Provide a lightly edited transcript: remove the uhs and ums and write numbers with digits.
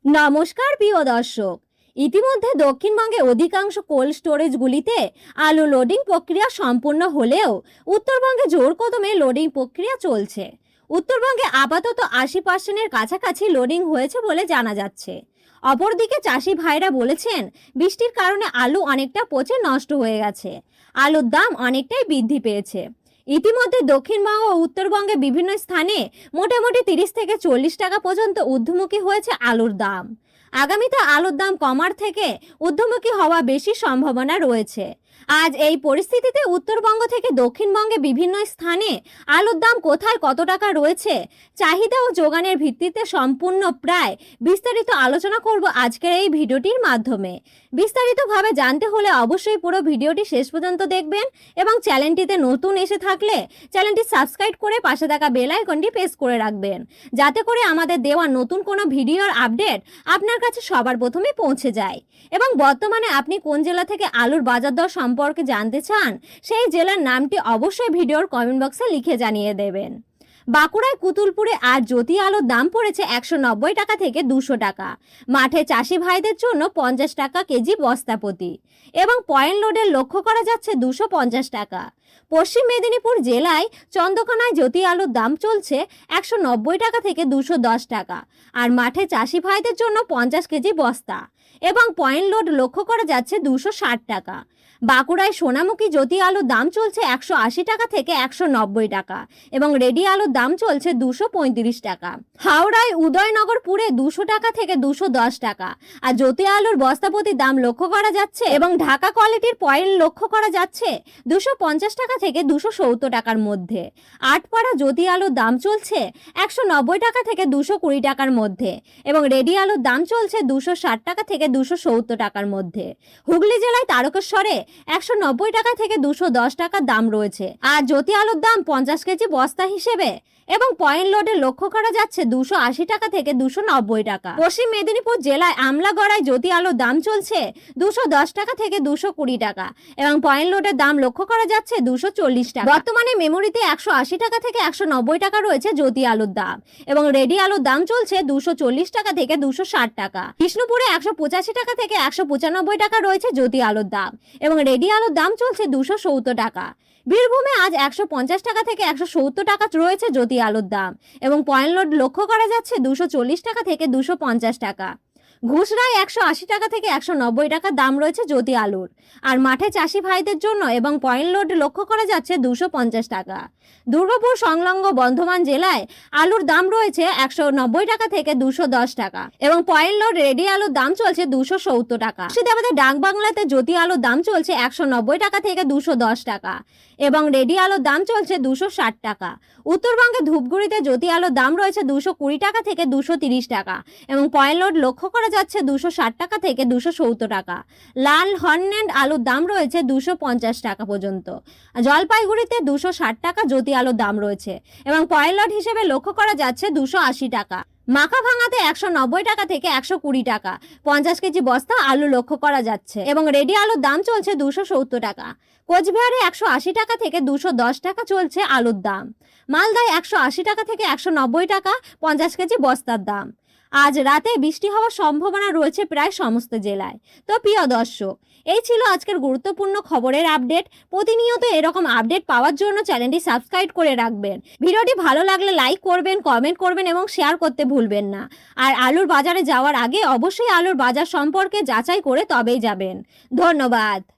নমস্কার প্রিয় দর্শক। ইতিমধ্যে দক্ষিণবঙ্গে অধিকাংশ কোল্ড স্টোরেজগুলিতে আলু লোডিং প্রক্রিয়া সম্পূর্ণ হলেও উত্তরবঙ্গে জোর কদমে লোডিং প্রক্রিয়া চলছে। উত্তরবঙ্গে আপাতত 80%-এর কাছাকাছি লোডিং হয়েছে বলে জানা যাচ্ছে। অপরদিকে চাষি ভাইরা বলেছেন, বৃষ্টির কারণে আলু অনেকটা পচে নষ্ট হয়ে গেছে। আলুর দাম অনেকটাই বৃদ্ধি পেয়েছে। ইতিমধ্যে দক্ষিণবঙ্গ ও উত্তরবঙ্গে বিভিন্ন স্থানে মোটামুটি 30 থেকে 40 টাকা পর্যন্ত ঊর্ধ্বমুখী হয়েছে আলুর দাম। আগামীতে আলুর দাম কমার থেকে ঊর্ধ্বমুখী হওয়া বেশি সম্ভাবনা রয়েছে। আজ এই পরিস্থিতিতে উত্তরবঙ্গ থেকে দক্ষিণবঙ্গে বিভিন্ন স্থানে আলুর দাম কোথায় কত টাকা রয়েছে, চাহিদা ও যোগানের ভিত্তিতে সম্পূর্ণ প্রায় বিস্তারিত আলোচনা করব আজকের এই ভিডিওটির মাধ্যমে। বিস্তারিতভাবে জানতে হলে অবশ্যই পুরো ভিডিওটি শেষ পর্যন্ত দেখবেন এবং চ্যানেলটিতে নতুন এসে থাকলে চ্যানেলটি সাবস্ক্রাইব করে পাশে থাকা বেল আইকনটি প্রেস করে রাখবেন, যাতে করে আমাদের দেওয়া নতুন কোনো ভিডিওর আপডেট আপনার কাছে সবার প্রথমে পৌঁছে যায়। এবং বর্তমানে আপনি কোন জেলা থেকে আলুর বাজার দর সম্পর্কে জানতে চান, সেই জেলার নামটি অবশ্যই ভিডিওর কমেন্ট বক্সে লিখে জানিয়ে দেবেন। বাঁকুড়ায় কুতুলপুরে আর জ্যোতি আলুর দাম পড়েছে 190 টাকা থেকে 200 টাকা। মাঠে চাষি ভাইদের জন্য 50 টাকা কেজি বস্তা প্রতি এবং পয়েন্ট লোডের লক্ষ্য করা যাচ্ছে 250 টাকা। পশ্চিম মেদিনীপুর জেলায় চন্দ্রকোনায় জ্যোতি আলুর দাম চলছে 190 টাকা থেকে 210 টাকা আর মাঠে চাষি ভাইদের জন্য 50 কেজি বস্তা এবং পয়েন্ট লোড লক্ষ্য করা যাচ্ছে 260 টাকা। বাঁকুড়ায় সোনামুখী জ্যোতি আলুর দাম চলছে 180 টাকা থেকে 190 টাকা এবং রেডি আলুর দাম চলছে 235 টাকা। হাওড়ায় উদয়নগরপুরে 200 টাকা থেকে 210 টাকা আর জ্যোতি আলুর বস্তাপতির দাম লক্ষ্য করা যাচ্ছে এবং ঢাকা কোয়ালিটির পয়েন্ট লক্ষ্য করা যাচ্ছে 250 টাকা থেকে 270 টাকার মধ্যে। আটপাড়া জ্যোতি আলুর দাম চলছে 190 টাকা থেকে 220 টাকার মধ্যে এবং রেডি আলুর দাম চলছে 260 টাকা থেকে 270 টাকার মধ্যে। হুগলি জেলায় তারকেশ্বরে 190 টাকা থেকে 210 টাকার দাম রয়েছে আর জ্যোতি আলুর দাম 50 কেজি বস্তা হিসেবে এবং পয়েন্ট লোডে লক্ষ্য করা যাচ্ছে 280 টাকা থেকে 290 টাকা। পশ্চিম মেদিনীপুর জেলায় আমলাগড়ায় জ্যোতি আলুর দাম চলছে 210 টাকা থেকে 220 টাকা এবং পয়েন্ট লোডের দাম লক্ষ্য করা যাচ্ছে 240 টাকা। বর্তমানে মেমোরিতে 180 টাকা থেকে 190 টাকা রয়েছে জ্যোতি আলুর দাম এবং রেডি আলুর দাম চলছে 240 টাকা থেকে 260 টাকা। কৃষ্ণপুরে 185 টাকা থেকে 195 টাকা রয়েছে জ্যোতি আলুর দাম এবং রেডি আলুর দাম চলছে 270 টাকা। বীরভূমে আজ 150 টাকা থেকে 170 টাকা রয়েছে জ্যোতি আলুর দাম এবং পয়েন্ট লোড লক্ষ্য করা যাচ্ছে 240 টাকা থেকে 250 টাকা। ঘুষরায় 180 টাকা থেকে 190 টাকা দাম রয়েছে জ্যোতি আলুর আর মাঠে চাষি ভাইদের জন্য এবং পয়েন্ট লোড লক্ষ্য করা যাচ্ছে 250 টাকা। দুর্গাপুর সংলগ্ন বর্ধমান জেলায় আলুর দাম রয়েছে 190 টাকা থেকে 210 টাকা এবং পয়েন্ট লোড রেডি আলুর দাম চলছে 270 টাকা। সেটা আমাদের ডাক বাংলাতে জ্যোতি আলুর দাম চলছে 190 টাকা থেকে 210 টাকা এবং রেডি আলুর দাম চলছে 260 টাকা। উত্তরবঙ্গে ধূপগুড়িতে জ্যোতি আলুর দাম রয়েছে 220 টাকা থেকে 230 টাকা এবং পয়েন্ট লোড লক্ষ্য করা যাচ্ছে 260 টাকা থেকে 270 টাকা। লাল হর্নেন্ড আলুর দাম রয়েছে 250 টাকা পর্যন্ত। জলপাইগুড়িতে 260 টাকা জ্যোতি আলুর দাম রয়েছে এবং পয়েন্ট লোড হিসেবে লক্ষ্য করা যাচ্ছে 280 টাকা। মাখাভাঙাতে 190 টাকা থেকে 120 টাকা 50 কেজি বস্তা আলু লক্ষ্য করা যাচ্ছে এবং রেডি আলুর দাম চলছে 270 টাকা। কোচবিহারে 180 টাকা থেকে 210 টাকা চলছে আলুর দাম। মালদায় 180 টাকা থেকে 190 টাকা 50 কেজি বস্তার দাম। আজ রাতে বৃষ্টি হওয়ার সম্ভাবনা রয়েছে প্রায় সমস্ত জেলায়। তো প্রিয় দর্শক, এই ছিল আজকের গুরুত্বপূর্ণ খবরের আপডেট। প্রতিনিয়ত এরকম আপডেট পাওয়ার জন্য চ্যানেলটি সাবস্ক্রাইব করে রাখবেন। ভিডিওটি ভালো লাগলে লাইক করবেন, কমেন্ট করবেন এবং শেয়ার করতে ভুলবেন না। আর আলুর বাজারে যাওয়ার আগে অবশ্যই আলুর বাজার সম্পর্কে যাচাই করে তবেই যাবেন। ধন্যবাদ।